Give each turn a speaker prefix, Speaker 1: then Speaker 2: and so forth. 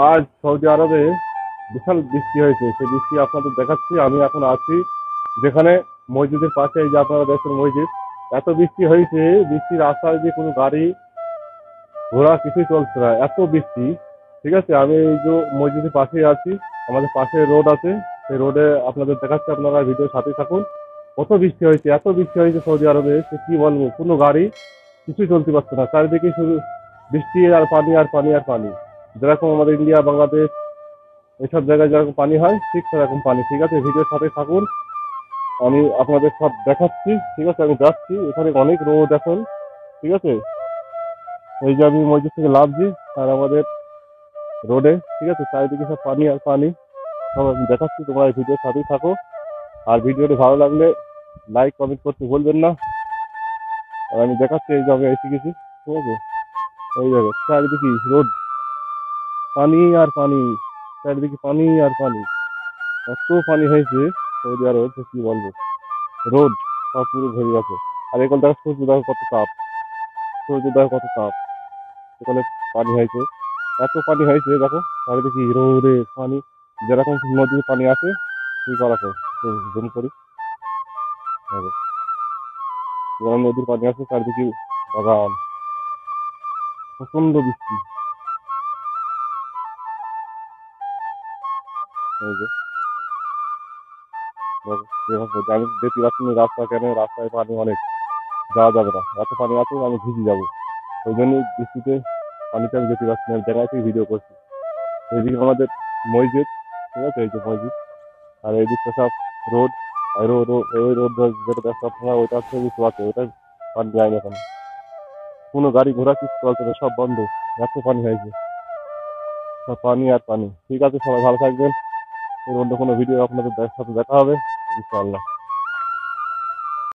Speaker 1: আজ সৌদি আরবে বিশাল বৃষ্টি হয়েছে। সেই বৃষ্টি আপনাদের দেখাচ্ছি। আমি এখন আছি যেখানে মসজিদের পাশে, এই যে আপনারা দেখছেন মসজিদ। এত বৃষ্টি হয়েছে, বৃষ্টির রাস্তায় যে কোনো গাড়ি ঘোড়া কিছুই চলছে না, এত বৃষ্টি। ঠিক আছে, আমি এই যে মসজিদের পাশেই আছি। আমাদের পাশে রোড আছে, সেই রোডে আপনাদের দেখাচ্ছি, আপনারা ভিডিওর সাথেই থাকুন। কত বৃষ্টি হয়েছে, এত বৃষ্টি হয়েছে সৌদি আরবে, সে কি বলবো, কোনো গাড়ি কিছুই চলতে পারছে না। চারিদিকে শুধু বৃষ্টি আর পানি আর পানি আর পানি। যেরকম আমাদের ইন্ডিয়া, বাংলাদেশ এইসব জায়গায় যেরকম পানি হয়, ঠিক সেরকম পানি। ঠিক আছে, ভিডিওর সাথে থাকুন, আমি আপনাদের সব দেখাচ্ছি। ঠিক আছে, আমি যাচ্ছি, এখানে অনেক রোদ এখন। ঠিক আছে, এই যে আমি মসজিদ থেকে লাফছি, আর আমাদের রোডে, ঠিক আছে, চারিদিকে সব পানি আর পানি। সব আমি দেখাচ্ছি, তোমরা এই ভিডিওর সাথেই থাকো। আর ভিডিওটি ভালো লাগলে লাইক কমেন্ট করতে ভুলবেন না। আর আমি দেখাচ্ছি, এই যে আমি এসে গেছি। ঠিক আছে, এই জায়গায় চারিদিকে রোড, পানি আর পানি, চারিদিকে পানি আর পানি। এত পানি হয়েছে সৌদি আরব, যে কি বলবো। রোড সব পুরো ভরে গেছে। আর এখানে দেখো সূর্য, দেখো কত তাপ, সূর্য দেখো কত তাপ। এখানে পানি হয়েছে, এত পানি হয়েছে, দেখো চারিদিকে রোদে পানি। যেরকম নদীর পানি আছে, সেই করা জুম করি, দেখো যেরকম নদীর পানি আছে, চারিদিকে বাগান, প্রচন্ড বৃষ্টি। এই যে দেখো, যেভাবে আমি দেখতে পাচ্ছি না রাস্তা, কেন রাস্তায় পানি অনেক, যাওয়া যাবে না, এত পানি আছে, আমি ভিজে যাবো। ওই জন্যই বৃষ্টিতে পানিতে আমি যেতে পারছি না, আমি জায়গায় থেকে ভিডিও করছি। এইদিকে আমাদের মসজিদ, ঠিক আছে, এই যে মসজিদ। আর এইদিকটা সব রোড। আর ওই রোড যেটা দেখতে আপনারা, ওইটা হচ্ছে বুঝতে পারছে, ওইটা পানি যায় না এখানে। কোনো গাড়ি ঘোড়া কিছু চলছে না, সব বন্ধ। এত পানি হয়েছে, সব পানি আর পানি। ঠিক আছে, সবাই ভালো থাকবেন। এর অন্য কোনো ভিডিও আপনাদের সাথে দেখা হবে ইনশাআল্লাহ।